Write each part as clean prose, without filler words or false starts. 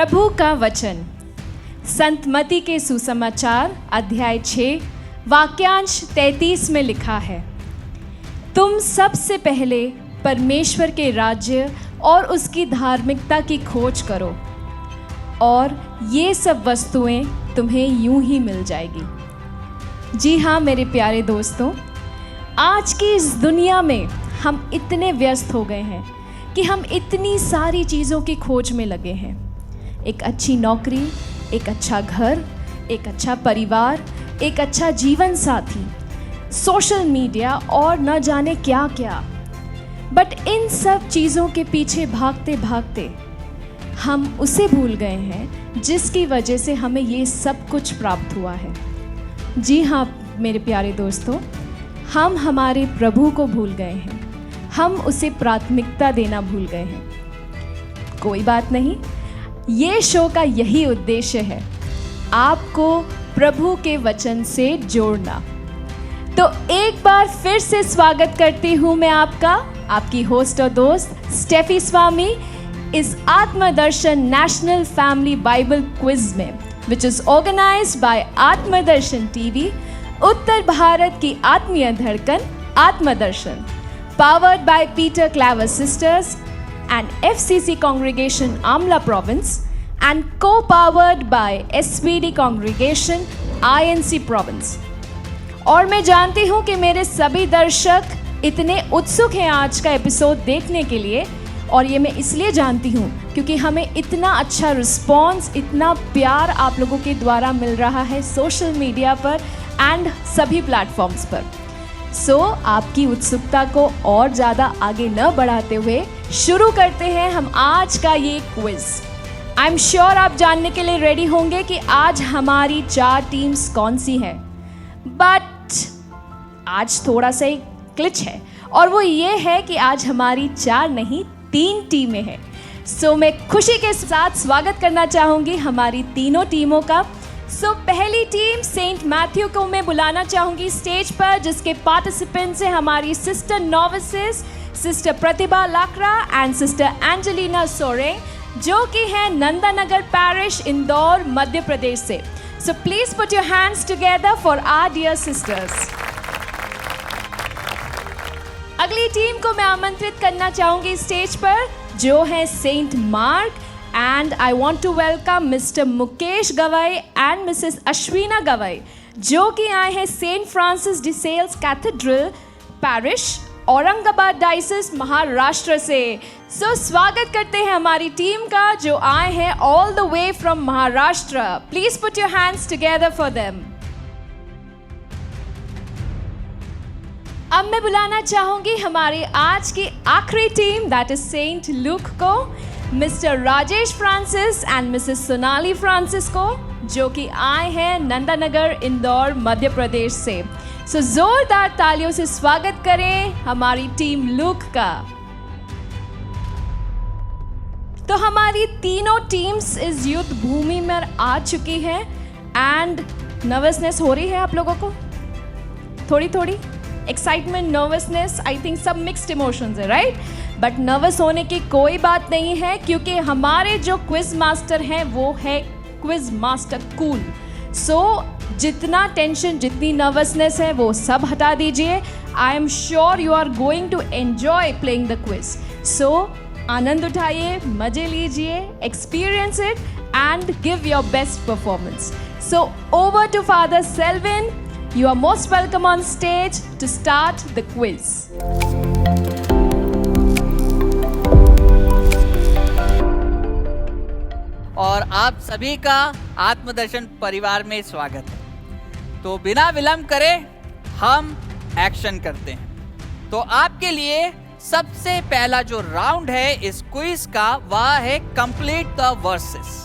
प्रभु का वचन संत मत्ती के सुसमाचार अध्याय 6 वाक्यांश 33 में लिखा है, तुम सबसे पहले परमेश्वर के राज्य और उसकी धार्मिकता की खोज करो और ये सब वस्तुएं तुम्हें यूं ही मिल जाएगी। जी हाँ मेरे प्यारे दोस्तों, आज की इस दुनिया में हम इतने व्यस्त हो गए हैं कि हम इतनी सारी चीज़ों की खोज में लगे हैं। एक अच्छी नौकरी, एक अच्छा घर, एक अच्छा परिवार, एक अच्छा जीवन साथी, सोशल मीडिया और न जाने क्या क्या। बट इन सब चीज़ों के पीछे भागते भागते हम उसे भूल गए हैं जिसकी वजह से हमें ये सब कुछ प्राप्त हुआ है। जी हाँ मेरे प्यारे दोस्तों, हम हमारे प्रभु को भूल गए हैं, हम उसे प्राथमिकता देना भूल गए हैं। कोई बात नहीं, ये शो का यही उद्देश्य है, आपको प्रभु के वचन से जोड़ना। तो एक बार फिर से स्वागत करती हूँ मैं आपकी होस्ट और दोस्त स्टेफी स्वामी इस Atmadarshan national family Bible quiz में, which is organised by Atmadarshan TV, उत्तर भारत की आत्मीय धड़कन आत्मदर्शन, powered by Peter Claver Sisters and FCC Congregation Amla Province and co-powered by SVD Congregation INC Province। और मैं जानती हूँ कि मेरे सभी दर्शक इतने उत्सुक हैं आज का एपिसोड देखने के लिए, और ये मैं इसलिए जानती हूँ क्योंकि हमें इतना अच्छा रिस्पॉन्स, इतना प्यार आप लोगों के द्वारा मिल रहा है सोशल मीडिया पर एंड सभी प्लेटफॉर्म्स पर। सो आपकी उत्सुकता को और ज़्यादा आगे न बढ़ाते हुए शुरू करते हैं हम आज का ये क्विज। आई एम श्योर आप जानने के लिए रेडी होंगे कि आज हमारी 4 टीम्स कौन सी हैं। बट आज थोड़ा सा एक ग्लिच है, और वो ये है कि आज हमारी 4 नहीं 3 टीमें हैं। सो मैं खुशी के साथ स्वागत करना चाहूँगी हमारी तीनों टीमों का। सो पहली टीम सेंट मैथ्यू को मैं बुलाना चाहूँगी स्टेज पर, जिसके पार्टिसिपेंट्स हैं हमारी sister novices, sister Pratibha Lakra and sister Angelina Soreng, जो कि हैं नंदानगर पैरिश, इंदौर, मध्य प्रदेश से। So please put your hands together for our dear sisters. अगली टीम को मैं आमंत्रित करना चाहूँगी स्टेज पर, जो है Saint Mark, and I want to welcome Mr. Mukesh Gawai and Mrs. Ashwina Gawai, जो कि आए हैं Saint Francis de Sales cathedral parish, Aurangabad diocese, Maharashtra से। सो स्वागत करते हैं हमारी टीम का जो आए हैं all the way from Maharashtra. Please put your hands together for them. अब मैं बुलाना चाहूंगी हमारी आज की आखिरी team, that is Saint Luke को, Mr Rajesh Francis and Mrs Sonali Francis को, जो कि आए हैं नंदानगर, इंदौर, मध्य प्रदेश से। सो जोरदार तालियों से स्वागत करें हमारी टीम लूक का। तो हमारी तीनों टीम्स इस युद्ध भूमि में आ चुकी हैं एंड नर्वसनेस हो रही है आप लोगों को? थोड़ी थोड़ी एक्साइटमेंट, नर्वसनेस, आई थिंक सब मिक्स्ड इमोशंस है, राइट? बट नर्वस होने की कोई बात नहीं है, क्योंकि हमारे जो क्विज मास्टर हैं वो है क्विज मास्टर कूल। सो जितना टेंशन, जितनी नर्वसनेस है वो सब हटा दीजिए। I am sure you are going to enjoy playing the quiz. So आनंद उठाइए, मजे लीजिए, experience it and give your best performance. So over to father Selvin, you are most welcome on stage to start the quiz. और आप सभी का आत्मदर्शन परिवार में स्वागत है। तो बिना विलंब करे हम एक्शन करते हैं। तो आपके लिए सबसे पहला जो राउंड है इस क्विज का, वह है कंप्लीट द वर्सेस।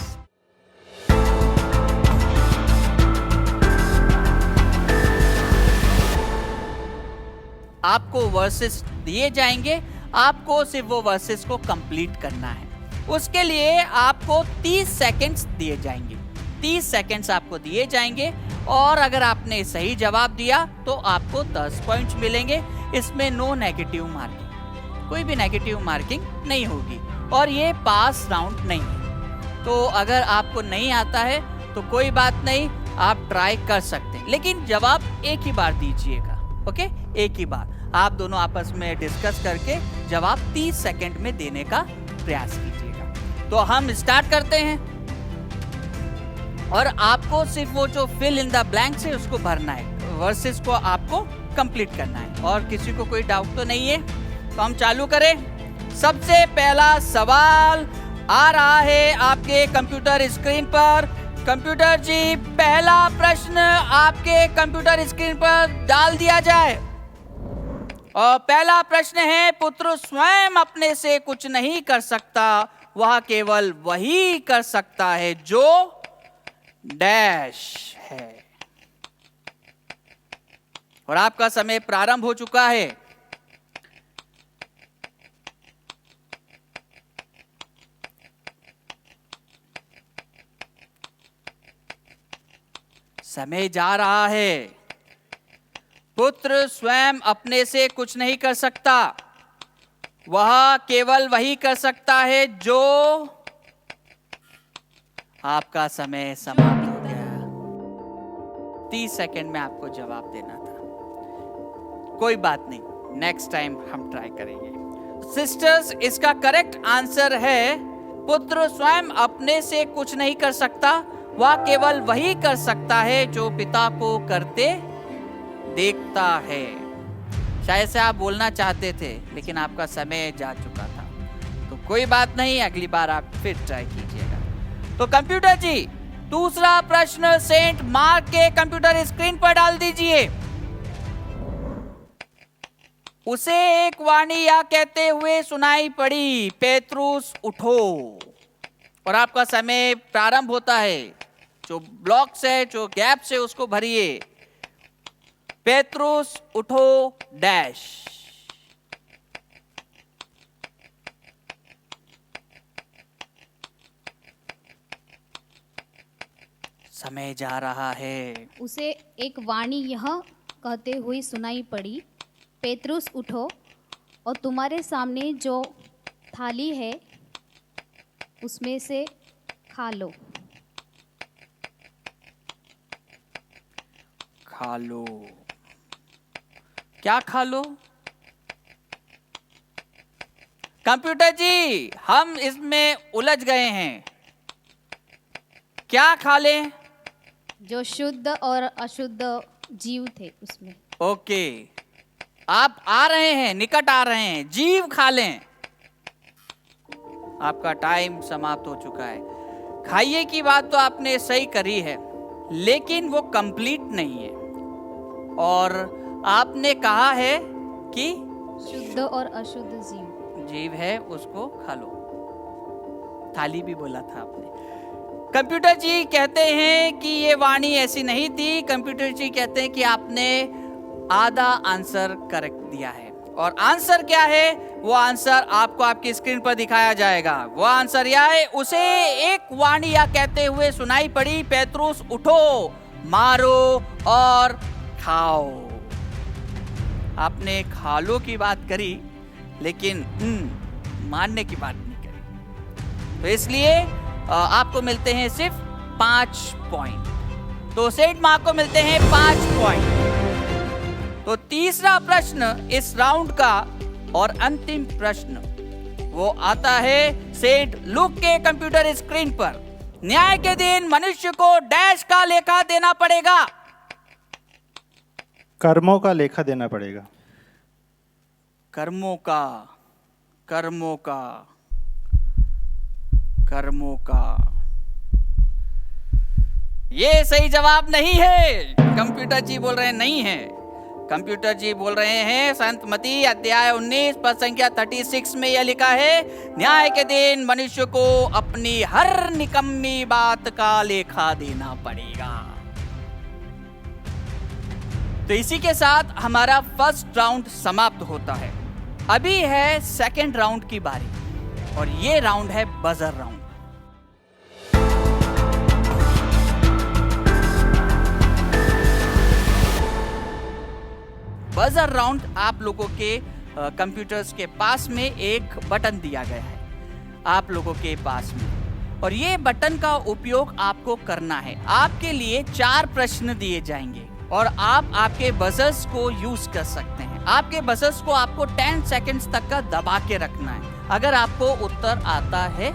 आपको वर्सेस दिए जाएंगे, आपको सिर्फ वो वर्सेस को कंप्लीट करना है। उसके लिए आपको 30 सेकंड्स दिए जाएंगे। 30 सेकंड्स आपको दिए जाएंगे, और अगर आपने सही जवाब दिया तो आपको 10 पॉइंट्स मिलेंगे। इसमें नो नेगेटिव मार्किंग, कोई भी नेगेटिव मार्किंग नहीं होगी, और ये पास राउंड नहीं है। तो अगर आपको नहीं आता है तो कोई बात नहीं, आप ट्राई कर सकते हैं, लेकिन जवाब एक ही बार दीजिएगा। ओके, एक ही बार आप दोनों आपस में डिस्कस करके जवाब 30 सेकंड में देने का प्रयास कीजिएगा। तो हम स्टार्ट करते हैं और आपको सिर्फ वो जो फिल इन द ब्लैंक्स है उसको भरना है, वर्सेस को आपको कंप्लीट करना है। और किसी को कोई डाउट तो नहीं है? तो हम चालू करें। सबसे पहला सवाल आ रहा है आपके कंप्यूटर स्क्रीन पर। कंप्यूटर जी, पहला प्रश्न आपके कंप्यूटर स्क्रीन पर डाल दिया जाए। और पहला प्रश्न है, पुत्र स्वयं अपने से कुछ नहीं कर सकता, वह केवल वही कर सकता है जो डैश है। और आपका समय प्रारंभ हो चुका है। समय जा रहा है। पुत्र स्वयं अपने से कुछ नहीं कर सकता, वह केवल वही कर सकता है जो। आपका समय समाप्त हो गया। 30 सेकंड में आपको जवाब देना था। कोई बात नहीं, नेक्स्ट टाइम हम ट्राई करेंगे। सिस्टर्स, इसका करेक्ट आंसर है पुत्र स्वयं अपने से कुछ नहीं कर सकता, वह केवल वही कर सकता है जो पिता को करते देखता है। शायद से आप बोलना चाहते थे लेकिन आपका समय जा चुका था, तो कोई बात नहीं, अगली बार आप फिर ट्राई कीजिएगा। तो कंप्यूटर जी, दूसरा प्रश्न सेंट मार्क के कंप्यूटर स्क्रीन पर डाल दीजिए। उसे एक वाणी यह कहते हुए सुनाई पड़ी, पेत्रुस उठो। और आपका समय प्रारंभ होता है। जो ब्लॉक्स है, जो गैप्स है, उसको भरिए। पेत्रुस उठो डैश। समय जा रहा है। उसे एक वाणी यह कहते हुए सुनाई पड़ी, पेत्रुस उठो और तुम्हारे सामने जो थाली है उसमें से खा लो। खा लो। क्या खा लो? कंप्यूटर जी, हम इसमें उलझ गए हैं। क्या खा लें? जो शुद्ध और अशुद्ध जीव थे उसमें। ओके, आप आ रहे हैं, निकट आ रहे हैं। जीव खा लें। आपका टाइम समाप्त हो चुका है। खाइए की बात तो आपने सही करी है, लेकिन वो कंप्लीट नहीं है। और आपने कहा है कि शुद्ध और अशुद्ध जीव है, उसको खा लो। थाली भी बोला था आपने। कंप्यूटर जी कहते हैं कि ये वाणी ऐसी नहीं थी। कंप्यूटर जी कहते हैं कि आपने आधा आंसर करेक्ट दिया है। और आंसर क्या है? वो आंसर आपको आपकी स्क्रीन पर दिखाया जाएगा। वो आंसर यह है, उसे एक वाणी यह कहते हुए सुनाई पड़ी, पेत्रुस उठो, मारो और खाओ। आपने खा लो की बात करी, लेकिन मारने की बात नहीं करी। तो इसलिए आपको मिलते हैं सिर्फ 5 पॉइंट। तो सेंट मार्क को मिलते हैं 5 पॉइंट। तो तीसरा प्रश्न इस राउंड का और अंतिम प्रश्न वो आता है सेंट लूक के कंप्यूटर स्क्रीन पर। न्याय के दिन मनुष्य को डैश का लेखा देना पड़ेगा। कर्मों का लेखा देना पड़ेगा। कर्मों का, कर्मों का, कर्मों का। ये सही जवाब नहीं है। कंप्यूटर जी बोल रहे हैं नहीं है। कंप्यूटर जी बोल रहे हैं संत मती अध्याय 19 पद संख्या 36 में यह लिखा है, न्याय के दिन मनुष्य को अपनी हर निकम्मी बात का लेखा देना पड़ेगा। तो इसी के साथ हमारा फर्स्ट राउंड समाप्त होता है। अभी है सेकंड राउंड की बारी, और ये राउंड है बजर राउंड। बजर राउंड आप लोगों के कंप्यूटर्स के पास में एक बटन दिया गया है, आप लोगों के पास में, और ये बटन का उपयोग आपको करना है। आपके लिए 4 प्रश्न दिए जाएंगे और आप आपके बजर्स को यूज कर सकते हैं। आपके बजर्स को आपको 10 सेकंड्स तक का दबा के रखना है अगर आपको उत्तर आता है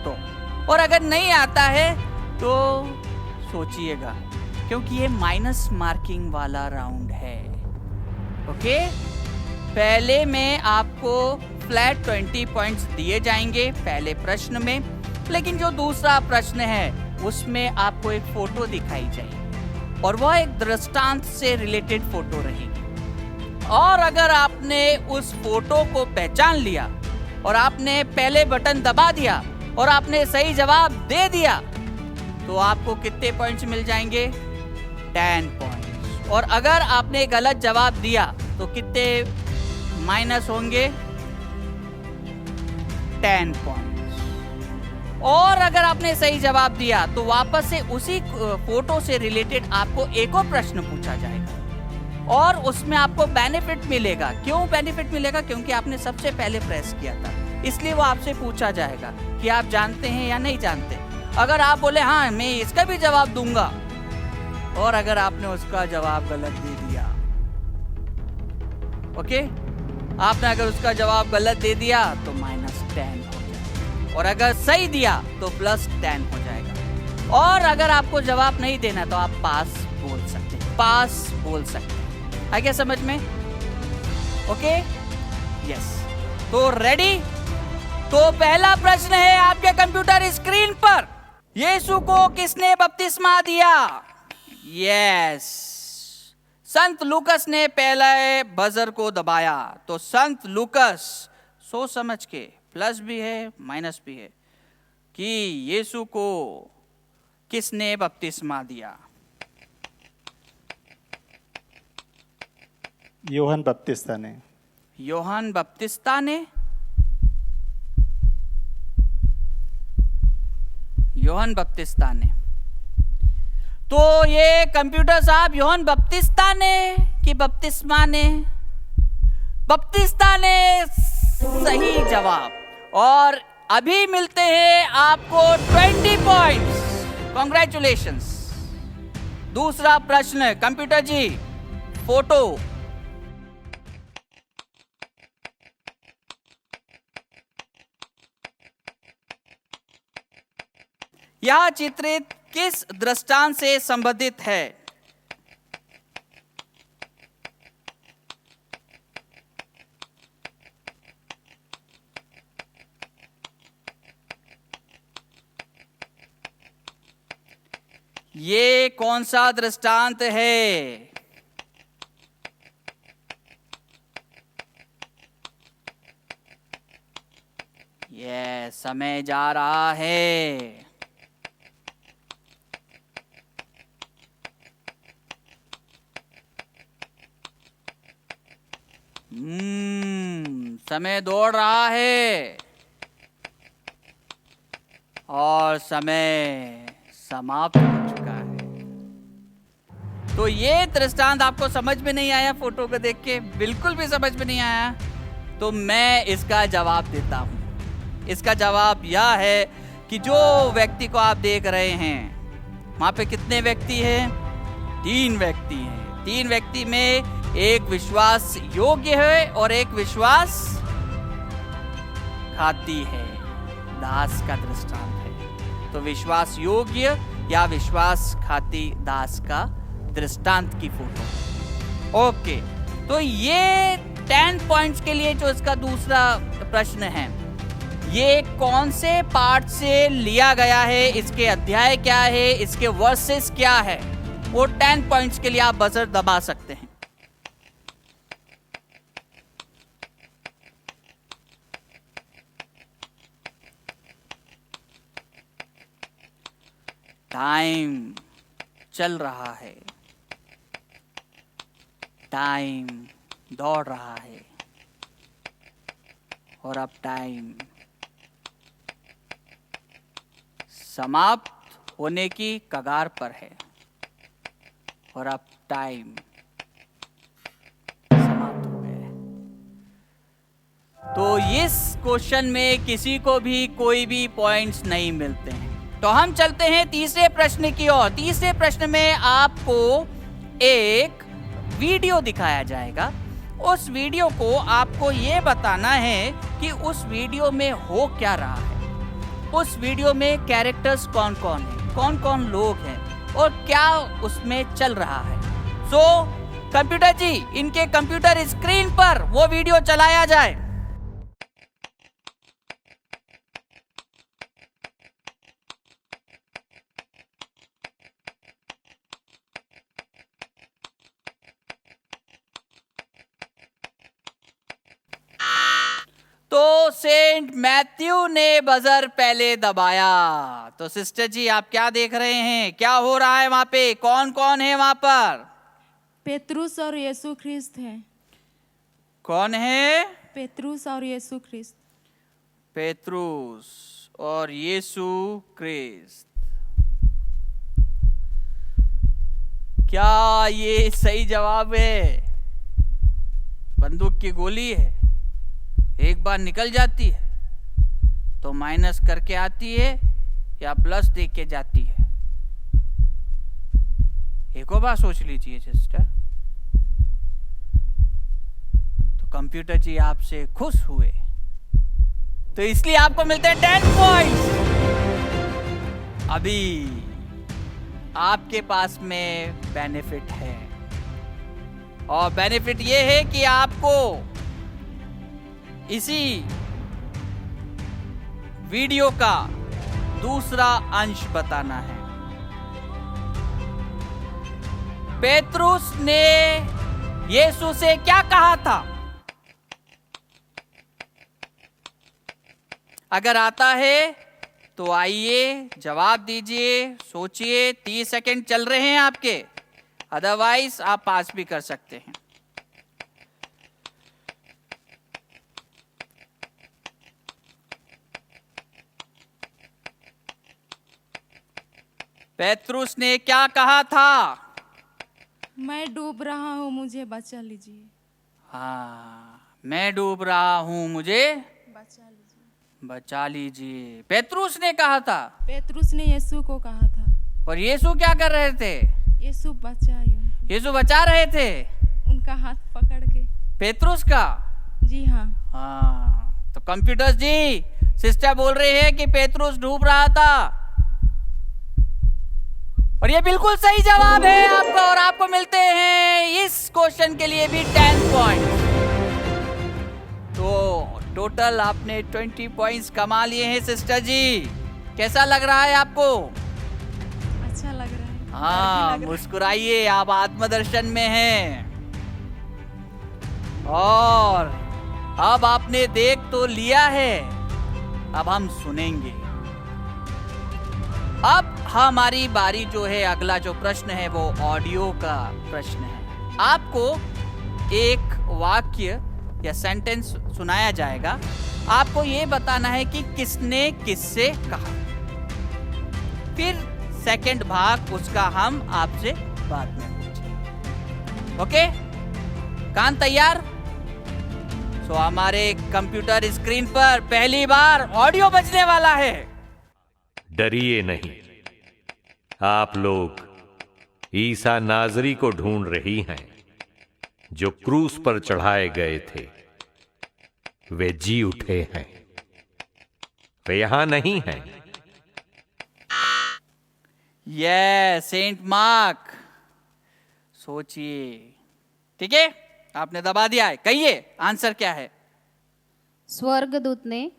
तो, और अगर नहीं आता है तो सोचिएगा, क्योंकि ये माइनस मार्किंग वाला राउंड है। ओके, पहले में आपको फ्लैट 20 पॉइंट्स दिए जाएंगे पहले प्रश्न में, लेकिन जो दूसरा प्रश्न है उसमें आपको एक फोटो दिखाई जाएगी और वह एक दृष्टांत से रिलेटेड फोटो रहेगी। और अगर आपने उस फोटो को पहचान लिया और आपने पहले बटन दबा दिया और आपने सही जवाब दे दिया तो आपको कितने पॉइंट्स मिल जाएंगे? 10 पॉइंट्स। और अगर आपने गलत जवाब दिया तो कितने माइनस होंगे? 10 पॉइंट्स। और अगर आपने सही जवाब दिया तो वापस से उसी फोटो से रिलेटेड आपको एक और प्रश्न पूछा जाएगा और उसमें आपको बेनिफिट मिलेगा। क्यों बेनिफिट मिलेगा? क्योंकि आपने सबसे पहले प्रेस किया था, इसलिए वो आपसे पूछा जाएगा कि आप जानते हैं या नहीं जानते। अगर आप बोले हाँ मैं इसका भी जवाब दूंगा और अगर आपने उसका जवाब गलत दे दिया, ओके, आपने अगर उसका जवाब गलत दे दिया तो -10 हो जाएगा और अगर सही दिया तो +10 हो जाएगा। और अगर आपको जवाब नहीं देना तो आप पास बोल सकते हैं, पास बोल सकते हैं। आ गया समझ में? Okay, yes. तो रेडी? तो पहला प्रश्न है आपके कंप्यूटर स्क्रीन पर, यीशु को किसने बपतिस्मा दिया? यस, संत लूकस ने पहले बजर को दबाया। तो संत लूकस सोच समझ के, प्लस भी है माइनस भी है, कि यीशु को किसने बपतिस्मा दिया? यूहन्ना बपतिस्ता ने। यूहन्ना बपतिस्ता ने? यूहन्ना बपतिस्ता ने। तो ये कंप्यूटर साहब यूहन्ना बपतिस्ता ने कि बपतिस्मा ने? बपतिस्ता ने सही जवाब। और अभी मिलते हैं आपको 20 पॉइंट्स। कॉन्ग्रेचुलेशंस। दूसरा प्रश्न, कंप्यूटर जी फोटो। यह चित्रित किस दृष्टांत से संबंधित है? ये कौन सा दृष्टांत है? ये समय जा रहा है। समय दौड़ रहा है और समय समाप्त हो चुका है। तो ये दृष्टांत आपको समझ में नहीं आया? फोटो को देख के बिल्कुल भी समझ में नहीं आया? तो मैं इसका जवाब देता हूं। इसका जवाब यह है कि जो व्यक्ति को आप देख रहे हैं, वहां पे कितने व्यक्ति हैं? 3 व्यक्ति हैं। 3 व्यक्ति में एक विश्वास योग्य है और एक विश्वास घाती है। दास का दृष्टांत है। तो विश्वास योग्य या विश्वास घाती दास का दृष्टांत की फोटो। ओके, तो ये 10 पॉइंट्स के लिए जो इसका दूसरा प्रश्न है, ये कौन से पार्ट से लिया गया है, इसके अध्याय क्या है, इसके वर्सेस क्या है, वो 10 पॉइंट्स के लिए आप बजर दबा सकते हैं। टाइम चल रहा है, टाइम दौड़ रहा है और अब टाइम समाप्त होने की कगार पर है और अब टाइम समाप्त हो गया है। तो इस क्वेश्चन में किसी को भी कोई भी पॉइंट्स नहीं मिलते हैं। तो हम चलते हैं तीसरे प्रश्न की ओर। तीसरे प्रश्न में आपको एक वीडियो दिखाया जाएगा। उस वीडियो को आपको ये बताना है कि उस वीडियो में हो क्या रहा है, उस वीडियो में कैरेक्टर्स कौन कौन हैं, कौन कौन लोग हैं और क्या उसमें चल रहा है। सो कंप्यूटर जी, इनके कंप्यूटर स्क्रीन पर वो वीडियो चलाया जाए। तो सेंट मैथ्यू ने बजर पहले दबाया। तो सिस्टर जी, आप क्या देख रहे हैं, क्या हो रहा है वहां पे, कौन कौन है वहां पर? पेतरुस और यीशु ख्रिस्त हैं। कौन है? पेतरुस और यीशु ख्रिस्त। पेतरुस और यीशु ख्रिस्त। क्या ये सही जवाब है? बंदूक की गोली है, एक बार निकल जाती है तो माइनस करके आती है या प्लस दे के जाती है? एक और बार सोच लीजिए सिस्टर। तो कंप्यूटर जी आपसे खुश हुए, तो इसलिए आपको मिलते हैं 10 पॉइंट्स। अभी आपके पास में बेनिफिट है, और बेनिफिट ये है कि आपको इसी वीडियो का दूसरा अंश बताना है। पेतरुस ने यीशु से क्या कहा था? अगर आता है तो आइए जवाब दीजिए, सोचिए। 30 सेकंड चल रहे हैं आपके, अदरवाइज आप पास भी कर सकते हैं। पेतरुस ने क्या कहा था? मैं डूब रहा हूँ, मुझे बचा लीजिए। हाँ, मैं डूब रहा हूँ, मुझे बचा लीजिए। बचा लीजिए, पेतरुस ने कहा था। पेतरुस ने यीशु को कहा था। और यीशु क्या कर रहे थे? यीशु बचाइए। यीशु बचा रहे थे उनका हाथ पकड़ के। पेतरुस का? जी हाँ। हाँ, तो कंप्यूटर्स जी, सिस्टर बोल रहे हैं कि पेतरुस डूब रहा था, और ये बिल्कुल सही जवाब है आपका। और आपको मिलते हैं इस क्वेश्चन के लिए भी 10 पॉइंट। तो टोटल आपने 20 पॉइंट्स कमा लिए हैं सिस्टर जी। कैसा लग रहा है आपको? अच्छा लग रहा है। हाँ, मुस्कुराइए, आप आत्मदर्शन में हैं। और अब आपने देख तो लिया है, अब हम सुनेंगे। अब हमारी बारी जो है, अगला जो प्रश्न है वो ऑडियो का प्रश्न है। आपको एक वाक्य या सेंटेंस सुनाया जाएगा, आपको ये बताना है कि किसने किससे कहा। फिर सेकंड भाग उसका हम आपसे बाद में पूछेंगे। ओके, कान तैयार? सो हमारे कंप्यूटर स्क्रीन पर पहली बार ऑडियो बजने वाला है। डरिए नहीं, आप लोग ईसा नाजरी को ढूंढ रही हैं, जो क्रूस पर चढ़ाए गए थे। वे जी उठे हैं, वे यहां नहीं हैं। ये सेंट मार्क, सोचिए। ठीक है, आपने दबा दिया है, कहिए आंसर क्या है? स्वर्गदूत ने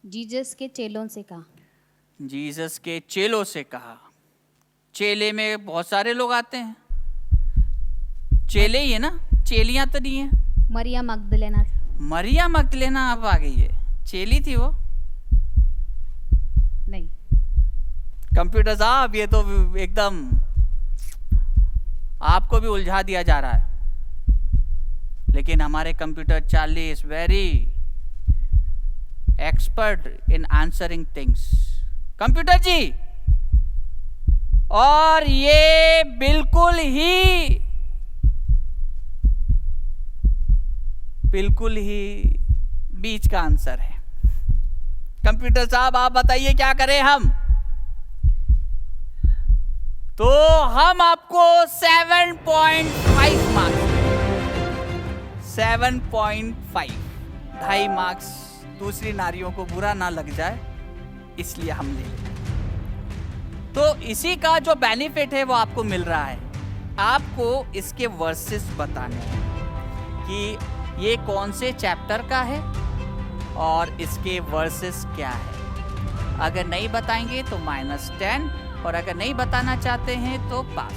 जीसस के चेलों से कहा। जीसस के चेलों से कहा। चेले में बहुत सारे लोग आते हैं, चेले ही है ना, चेलियां तो नहीं है। मरिया मगदलेना। मरिया मगदलेना अब आ गई है, चेली थी वो? नहीं। कंप्यूटर साहब, ये तो एकदम आपको भी उलझा दिया जा रहा है। लेकिन हमारे computer Charlie is very expert in answering things. Computer ji, और ये बिल्कुल ही बिल्कुल ही बीच का आंसर है। कंप्यूटर साहब आप बताइए क्या करें हम? तो हम आपको 7.5 मार्क्स, 7.5, 2.5 मार्क्स दूसरी नारियों को बुरा ना लग जाए इसलिए हम ले लें। तो इसी का जो बेनिफिट है वो आपको मिल रहा है। आपको इसके वर्सेस बताने हैं कि ये कौन से चैप्टर का है और इसके वर्सेस क्या है। अगर नहीं बताएंगे तो -10 और अगर नहीं बताना चाहते हैं तो पास।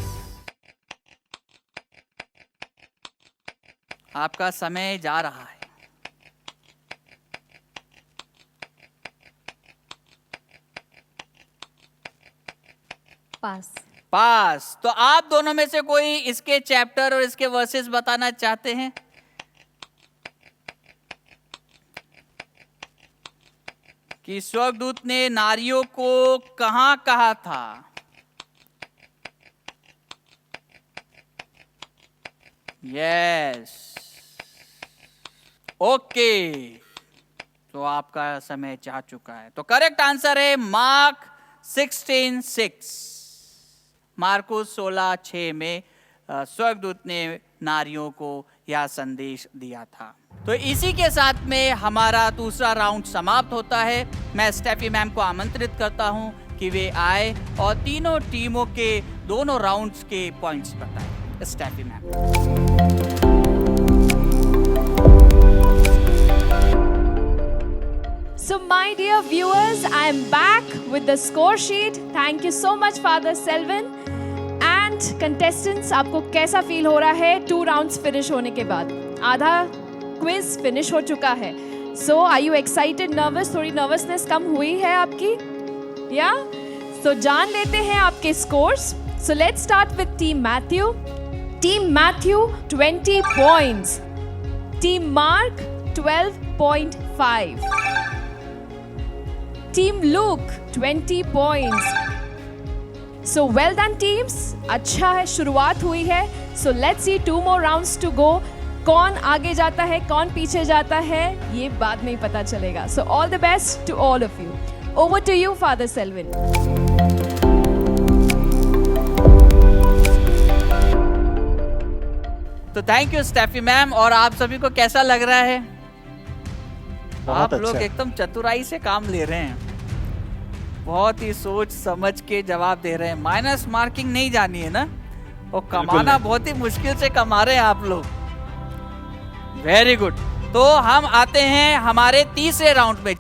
आपका समय जा रहा है। पास। पास। तो आप दोनों में से कोई इसके चैप्टर और इसके वर्सेस बताना चाहते हैं? कि स्वर्गदूत ने नारियों को कहां कहा था? Yes, okay. तो आपका समय जा चुका है। तो करेक्ट आंसर है मार्क 16:6। मार्कुस 16:6 में स्वर्गदूत ने नारियों को यह संदेश दिया था। तो इसी के साथ में हमारा दूसरा राउंड समाप्त होता है। मैं स्टेफी मैम को आमंत्रित करता हूं कि वे आए और तीनों टीमों के दोनों राउंड्स के पॉइंट्स बताएं। Steffi ma'am. So my dear viewers, I am back with the score sheet. Thank you so much Father Selwyn. And contestants, आपको कैसा फील हो रहा है 2 राउंड्स फिनिश होने के बाद? आधा क्विज फिनिश हो चुका है। So are you excited, nervous? थोड़ी नर्वसनेस कम हुई है आपकी? या? So जान लेते हैं आपके scores. So let's start with Team Matthew. Team Matthew 20 points. Team Mark 12.5. Team Luke 20 points. So well done teams. अच्छा है, शुरुआत हुई है. So let's see 2 more rounds to go. कौन आगे जाता है, कौन पीछे जाता है, ये बाद में ही पता चलेगा. So all the best to all of you. Over to you, Father Selwyn. तो थैंक यू स्टेफी मैम। और आप सभी को कैसा लग रहा है? आप लोग एकदम चतुराई से काम ले रहे हैं, बहुत ही सोच समझ के जवाब दे रहे हैं। माइनस मार्किंग नहीं जानी है ना, और कमाना बहुत ही मुश्किल से कमा रहे हैं आप लोग। Very good. तो हम आते हैं हमारे तीसरे राउंड में।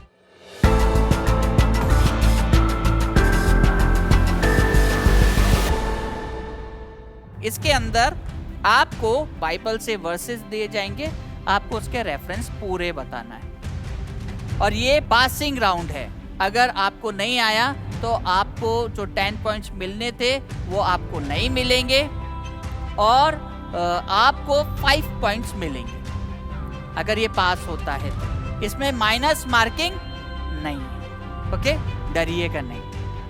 इसके अंदर आपको बाइबल से वर्सेस दिए जाएंगे, आपको उसके रेफरेंस पूरे बताना है। और ये पासिंग राउंड है। अगर आपको नहीं आया तो आपको जो 10 पॉइंट्स मिलने थे वो आपको नहीं मिलेंगे, और आपको 5 पॉइंट्स मिलेंगे अगर ये पास होता है तो। इसमें माइनस मार्किंग नहीं है, ओके? डरिएगा नहीं,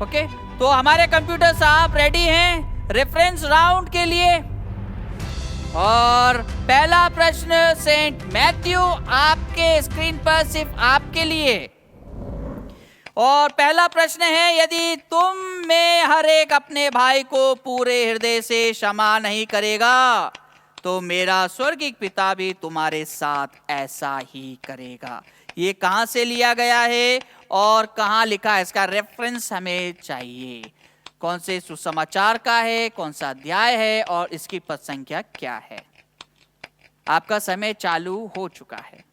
ओके? तो हमारे कंप्यूटर साहब रेडी हैं रेफरेंस राउंड के लिए। और पहला प्रश्न सेंट मैथ्यू आपके स्क्रीन पर सिर्फ आपके लिए। और पहला प्रश्न है, यदि तुम में हर एक अपने भाई को पूरे हृदय से क्षमा नहीं करेगा तो मेरा स्वर्गीय पिता भी तुम्हारे साथ ऐसा ही करेगा। ये कहां से लिया गया है और कहां लिखा है? इसका रेफरेंस हमें चाहिए। कौन से सुसमाचार का है, कौन सा अध्याय है और इसकी पद संख्या क्या है? आपका समय चालू हो चुका है।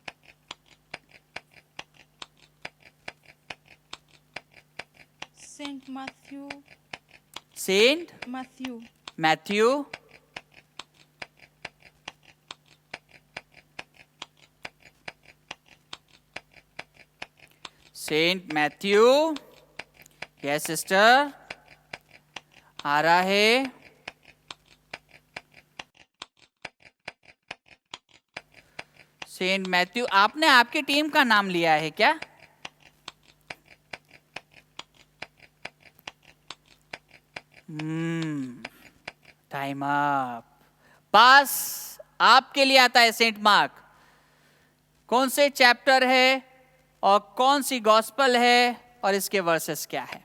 Saint Matthew. Saint Matthew. Matthew. Saint Matthew. Yes sister, आ रहा है। Saint Matthew. आपने आपकी टीम का नाम लिया है क्या? Time up. पास आपके लिए आता है सेंट मार्क। कौन से चैप्टर है और कौन सी गॉस्पल है और इसके वर्सेस क्या है?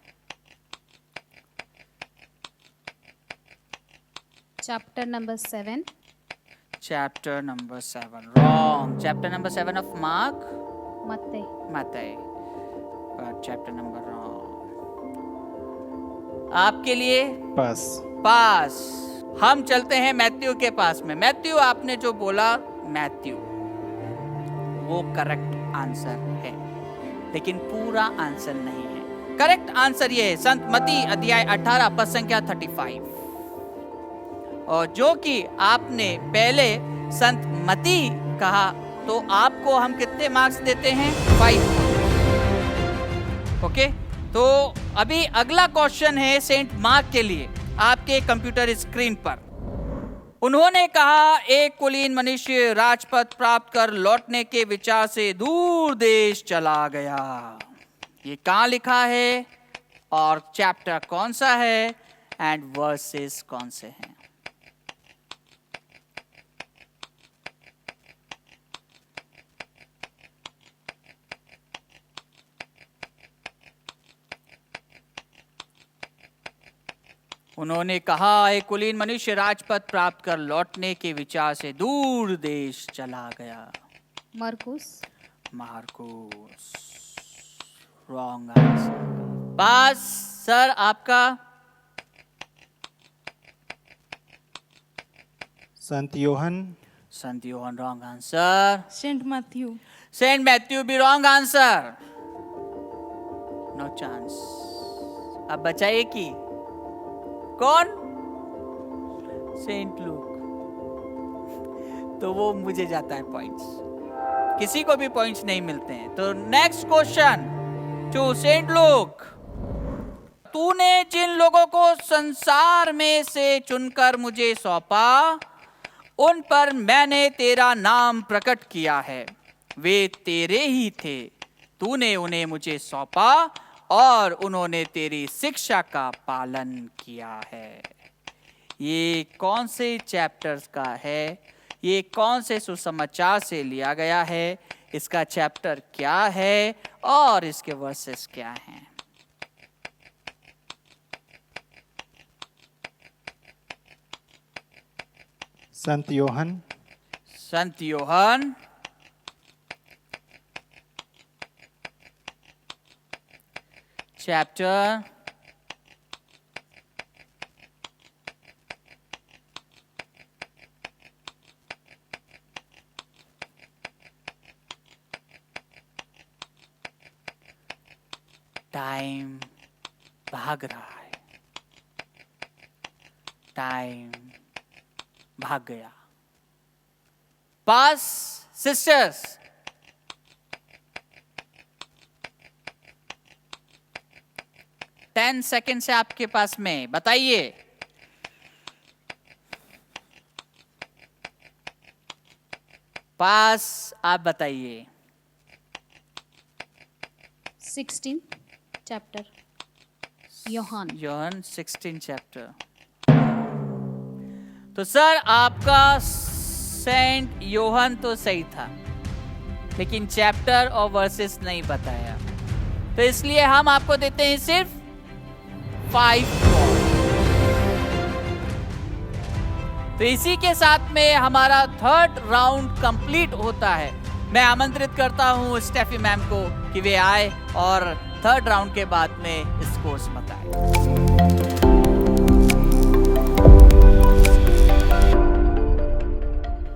Chapter number 7। Chapter number 7 wrong. Chapter number 7 of Mark, Mattai, but chapter number wrong. आपके लिए पास। हम चलते हैं मैथ्यू के पास में। मैथ्यू, आपने जो बोला मैथ्यू, वो करेक्ट आंसर है, लेकिन पूरा आंसर नहीं है। करेक्ट आंसर ये है संत मत्ती अध्याय 18 पद संख्या 35। और जो कि आपने पहले संत मत्ती कहा, तो आपको हम कितने मार्क्स देते हैं? 5। ओके, तो अभी अगला क्वेश्चन है सेंट मार्क के लिए आपके कंप्यूटर स्क्रीन पर। उन्होंने कहा, एक कुलीन मनुष्य राजपद प्राप्त कर लौटने के विचार से दूर देश चला गया। ये कहाँ लिखा है और चैप्टर कौन सा है एंड वर्सेस कौन से हैं? उन्होंने कहा, एक कुलीन मनुष्य राजपद प्राप्त कर लौटने के विचार से दूर देश चला गया। Markus. Wrong answer. Pass sir आपका? Sant Yohan. Wrong answer. Saint Matthew भी रॉन्ग आंसर। No chance. अब बचाइए कि कौन? Saint Luke. तो वो मुझे जाता है पॉइंट्स, किसी को भी पॉइंट्स नहीं मिलते हैं। तो next question to Saint Luke. तूने जिन लोगों को संसार में से चुनकर मुझे सौंपा, उन पर मैंने तेरा नाम प्रकट किया है। वे तेरे ही थे। तूने उन्हें मुझे सौंपा और उन्होंने तेरी शिक्षा का पालन किया है। ये कौन से चैप्टर्स का है? ये कौन से सुसमाचार से लिया गया है? इसका चैप्टर क्या है और इसके वर्सेस क्या हैं? संत योहन। चैप्टर टाइम भाग रहा है, टाइम भाग गया। पास सिस्टर्स, टेन सेकेंड से आपके पास में, बताइए। पास आप बताइए। 16 चैप्टर योहान 16 चैप्टर। तो सर आपका सेंट योहन तो सही था, लेकिन चैप्टर और वर्सेस नहीं बताया, तो इसलिए हम आपको देते हैं सिर्फ 5 पॉइंट। तो इसी के साथ में हमारा थर्ड राउंड कंप्लीट होता है। मैं आमंत्रित करता हूं स्टेफी मैम को कि वे आए और थर्ड राउंड के बाद में स्कोर्स बताएं।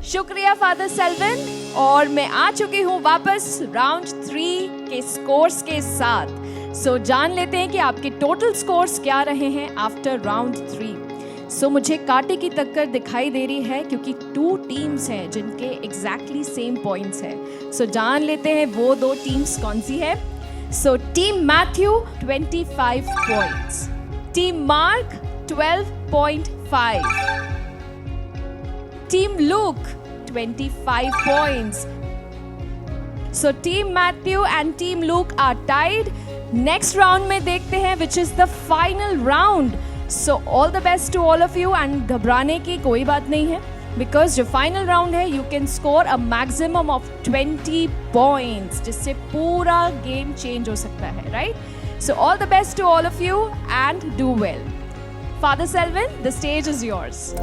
शुक्रिया फादर सेल्विन, और मैं आ चुकी हूँ वापस राउंड 3 के स्कोर्स के साथ। सो जान लेते हैं कि आपके टोटल स्कोर्स क्या रहे हैं आफ्टर राउंड 3। सो मुझे कांटे की टक्कर दिखाई दे रही है क्योंकि 2 टीम्स हैं जिनके एग्जैक्टली सेम पॉइंट्स हैं। सो जान लेते हैं वो 2 टीम्स कौन सी है। So team Matthew 25 points, team mark 12.5, team look 25 points. So team Matthew and team Luke are tied. Next round में देखते हैं which is the final round. So all the best to all of you and घबराने की कोई बात नहीं है। Because जो फाइनल राउंड है you can score a maximum of 20 points, जिससे पूरा गेम चेंज हो सकता है, right? So all the best to all of you and do well. Father Selwyn, the stage is yours.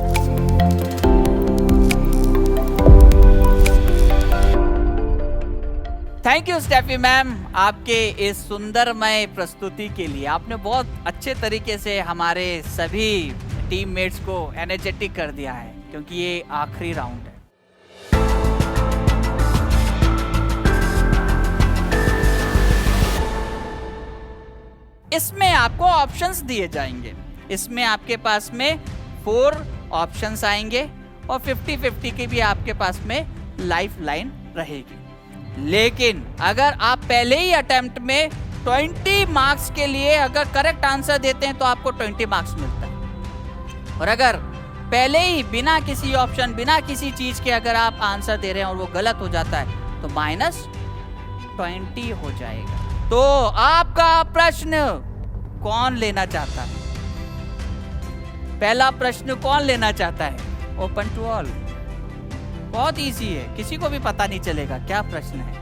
Thank you Stephy ma'am, आपके इस सुंदरमय प्रस्तुति के लिए. आपने बहुत अच्छे तरीके से हमारे सभी टीममेट्स को एनर्जेटिक कर दिया है, क्योंकि ये आखिरी राउंड है. इसमें आपको ऑप्शंस दिए जाएंगे. इसमें आपके पास में 4 ऑप्शंस आएंगे और 50-50 की भी आपके पास में लाइफ लाइन रहेगी. लेकिन अगर आप पहले ही अटेम्प्ट में 20 मार्क्स के लिए अगर करेक्ट आंसर देते हैं तो आपको 20 मार्क्स मिलता है. और अगर पहले ही बिना किसी ऑप्शन, बिना किसी चीज के अगर आप आंसर दे रहे हैं और वो गलत हो जाता है तो -20 हो जाएगा. तो आपका प्रश्न कौन लेना चाहता है? पहला प्रश्न कौन लेना चाहता है? Open to all. बहुत इजी है, किसी को भी पता नहीं चलेगा क्या प्रश्न है.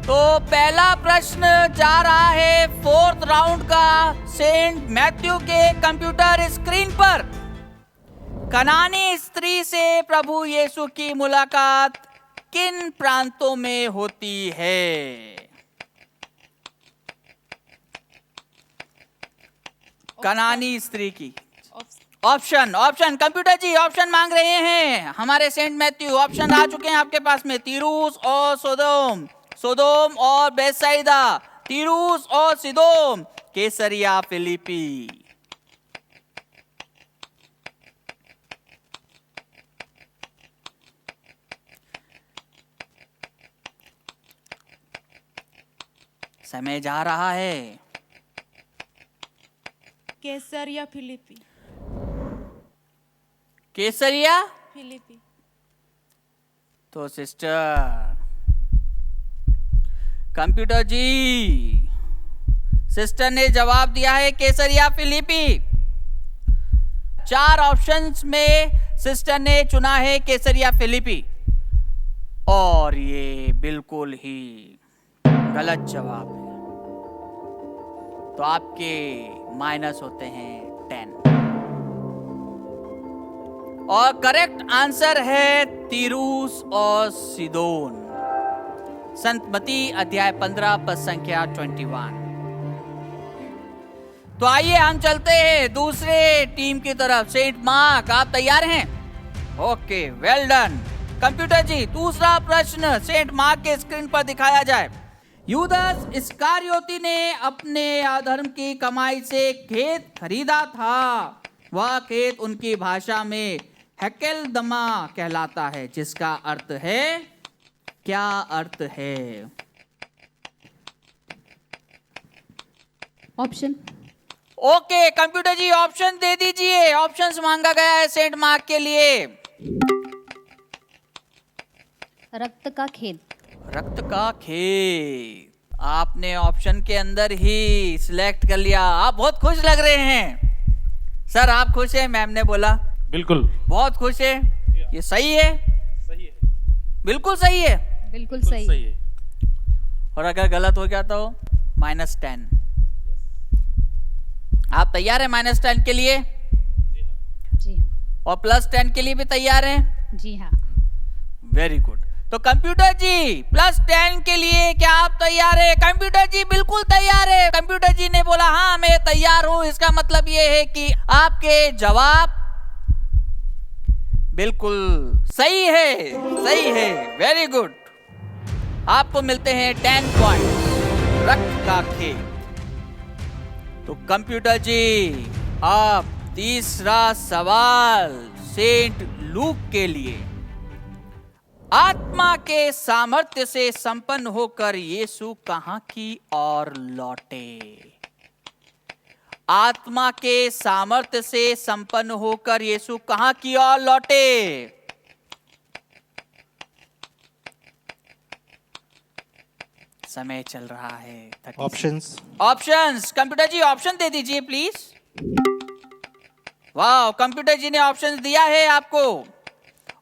तो पहला प्रश्न जा रहा है 4th राउंड का सेंट मैथ्यू के कंप्यूटर स्क्रीन पर. कनानी स्त्री से प्रभु यीशु की मुलाकात किन प्रांतों में होती है? कनानी स्त्री की ऑप्शन कंप्यूटर जी ऑप्शन मांग रहे हैं हमारे सेंट मैथ्यू. ऑप्शन आ चुके हैं आपके पास में. तीरूस और सोदोम और बेथसाइदा. तीरूस और सिदोम. कैसरिया फिलिपी. समय जा रहा है. केसरिया फिलिपी. कैसरिया फिलिपी. तो सिस्टर कंप्यूटर जी, सिस्टर ने जवाब दिया है कैसरिया फिलिपी. 4 ऑप्शंस में सिस्टर ने चुना है कैसरिया फिलिपी और ये बिल्कुल ही गलत जवाब है. तो आपके माइनस होते हैं 10 और करेक्ट आंसर है तीरूस और सिदोन. संत मती अध्याय 15 पद संख्या 21. तो आइए हम चलते हैं दूसरे टीम की तरफ. सेंट मार्क, आप तैयार हैं? Okay, well done. कंप्यूटर जी, दूसरा प्रश्न सेंट मार्क के स्क्रीन पर दिखाया जाए. यूदास इस्करियोती ने अपने अधर्म की कमाई से खेत खरीदा था. वह खेत उनकी भाषा में हेकेलदमा कहलाता है, जिसका अर्थ है, क्या अर्थ है? ऑप्शन. ओके कंप्यूटर जी ऑप्शन दे दीजिए. ऑप्शंस मांगा गया है सेंट मार्क के लिए. रक्त का खेत. रक्त का खेत. आपने ऑप्शन के अंदर ही सिलेक्ट कर लिया. आप बहुत खुश लग रहे हैं. सर आप खुश हैं? मैम ने बोला बिल्कुल. बहुत खुश है. ये सही है? सही है. बिल्कुल सही है. बिल्कुल सही. सही है. और अगर गलत हो गया तो -10. आप तैयार हैं -10 के लिए? जी हाँ. और +10 के लिए भी तैयार हैं? जी हाँ. Very good. तो कंप्यूटर जी +10 के लिए क्या आप तैयार है? कंप्यूटर जी बिल्कुल तैयार है. कंप्यूटर जी ने बोला हाँ मैं तैयार हूं. इसका मतलब ये है कि आपके जवाब बिल्कुल सही है. सही है. Very good. आपको मिलते हैं 10 पॉइंट. रक्त का खेत. तो कंप्यूटर जी आप तीसरा सवाल सेंट लूक के लिए. आत्मा के सामर्थ्य से संपन्न होकर यीशु कहां की ओर लौटे? आत्मा के सामर्थ्य से संपन्न होकर यीशु कहां की ओर लौटे? समय चल रहा है. ऑप्शंस. ऑप्शंस कंप्यूटर जी ऑप्शन दे दीजिए प्लीज. वाह, कंप्यूटर जी ने ऑप्शंस दिया है आपको,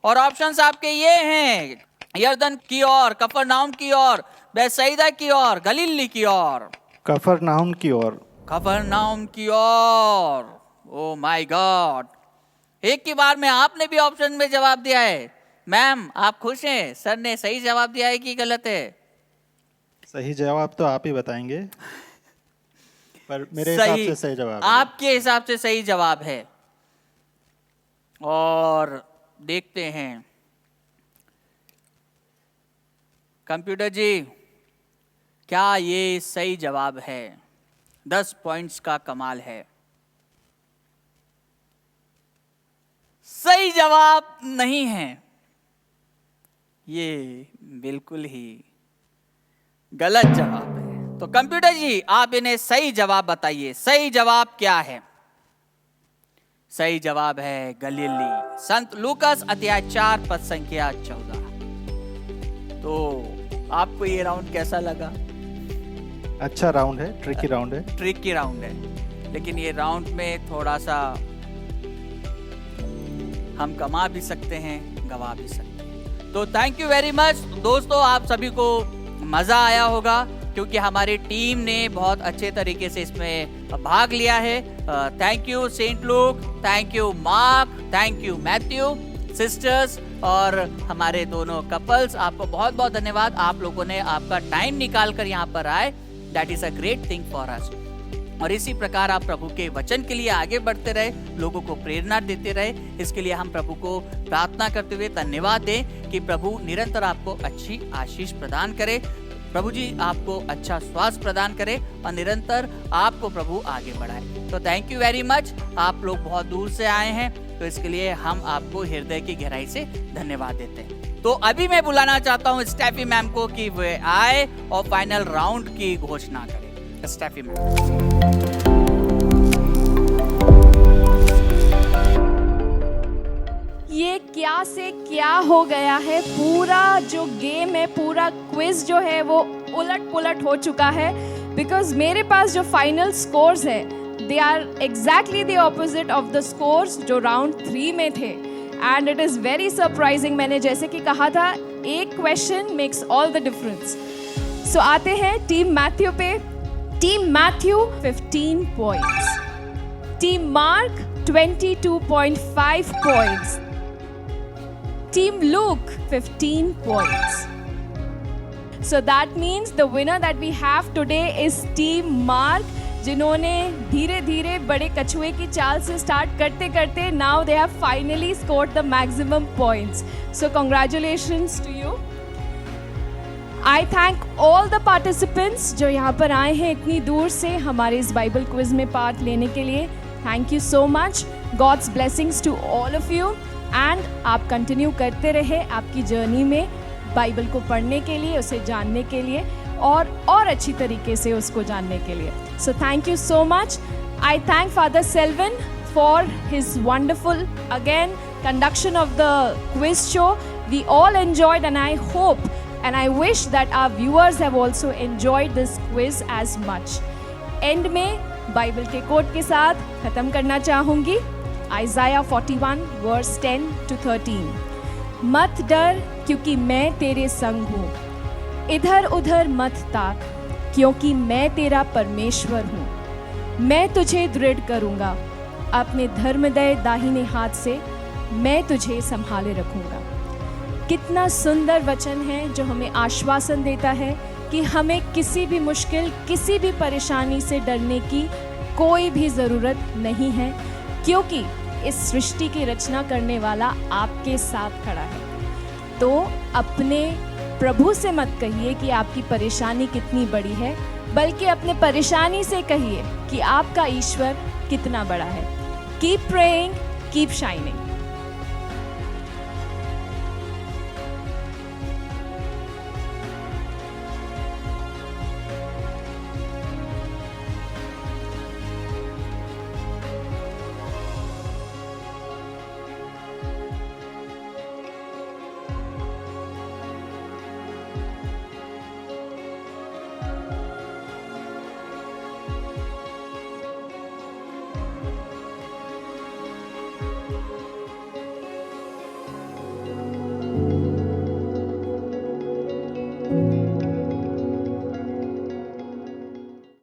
और ऑप्शंस आपके ये हैं, यरदन की ओर, कफरनाउम की ओर, बैतसैदा की ओर, गलीली की ओर। कफरनाहुम की ओर। कफरनाउम की ओर। ओ माय गॉड, एक की बार में आपने भी ऑप्शन में जवाब दिया है। मैम, आप खुश हैं? सर ने सही जवाब दिया है कि गलत है? सही जवाब तो आप ही बताएंगे, पर मेरे हिसाब से सही जवाब है। आपके हिसाब से सही जवाब है। और देखते हैं कंप्यूटर जी, क्या ये सही जवाब है? 10 पॉइंट्स का कमाल है। सही जवाब नहीं है, ये बिल्कुल ही गलत जवाब है। तो कंप्यूटर जी, आप इन्हें सही जवाब बताइए, सही जवाब क्या है? सही जवाब है गलीली, संत लूकास अध्याय 4 पद संख्या 14। तो आपको ये राउंड कैसा लगा? अच्छा राउंड है, ट्रिकी राउंड है। ट्रिकी राउंड है, लेकिन ये राउंड में थोड़ा सा हम कमा भी सकते हैं, गवा भी सकते हैं। तो थैंक यू वेरी मच दोस्तों, आप सभी को मजा आया होगा, क्योंकि हमारी टीम ने बहुत अच्छे तरीके से इसमें भाग लिया है। Thank you sent look, thank you mark, thank you Matthew, sisters और हमारे दोनों कपल्स, आपको बहुत बहुत धन्यवाद। आप लोगों ने आपका टाइम निकाल कर यहाँ पर आए, that is a great thing for us. और इसी प्रकार आप प्रभु के वचन के लिए आगे बढ़ते रहे, लोगों को प्रेरणा देते रहे। इसके लिए हम प्रभु को प्रार्थना करते हुए धन्यवाद दें कि प्रभु निरंतर आपको अच्छी आशीष प्रदान करे, प्रभु जी आपको अच्छा स्वास्थ्य प्रदान करे और निरंतर आपको प्रभु आगे बढ़ाए। तो थैंक यू वेरी मच, आप लोग बहुत दूर से आए हैं, तो इसके लिए हम आपको हृदय की गहराई से धन्यवाद देते हैं। तो अभी मैं बुलाना चाहता हूँ स्टेफी मैम को कि वे आए और फाइनल राउंड की घोषणा करें। Steffi ma'am. ये क्या से क्या हो गया है, पूरा जो गेम है, पूरा क्विज जो है वो उलट पुलट हो चुका है, बिकॉज मेरे पास जो फाइनल स्कोर्स है they are exactly the opposite of the scores जो राउंड 3 में थे, and it is very surprising. मैंने जैसे कि कहा था, एक question makes all the difference. So आते हैं टीम मैथ्यू पे। Team Matthew 15 points, team Mark 22.5 points, Team Luke 15 points. So that means the winner that we have today is Team Mark, जिन्होंने धीरे धीरे बड़े कछुए की चाल से स्टार्ट करते करते now they have finally scored the maximum points. So congratulations to you. I thank all the participants जो यहाँ पर आए हैं इतनी दूर से हमारे इस बाइबल क्विज में पार्ट लेने के लिए। Thank you so much. God's blessings to all of you. And आप कंटिन्यू करते रहे आपकी जर्नी में बाइबल को पढ़ने के लिए, उसे जानने के लिए और अच्छी तरीके से उसको जानने के लिए। So thank you so much. I thank father Selwyn for his wonderful again conduction of the quiz show. We all enjoyed and I hope and I wish that our viewers have also enjoyed this quiz as much. End में Bible के quote के साथ ख़त्म करना चाहूँगी। Isaiah 41 verse 10 to 13। मत डर क्योंकि मैं तेरे संग हूँ, इधर उधर मत ताक क्योंकि मैं तेरा परमेश्वर हूँ। मैं तुझे दृढ़ करूँगा, अपने धर्मदय दाहिने हाथ से मैं तुझे संभाले रखूँगा। कितना सुंदर वचन है जो हमें आश्वासन देता है कि हमें किसी भी मुश्किल, किसी भी परेशानी से डरने की कोई भी ज़रूरत नहीं है, क्योंकि इस सृष्टि की रचना करने वाला आपके साथ खड़ा है। तो अपने प्रभु से मत कहिए कि आपकी परेशानी कितनी बड़ी है, बल्कि अपने परेशानी से कहिए कि आपका ईश्वर कितना बड़ा है। Keep praying, keep shining.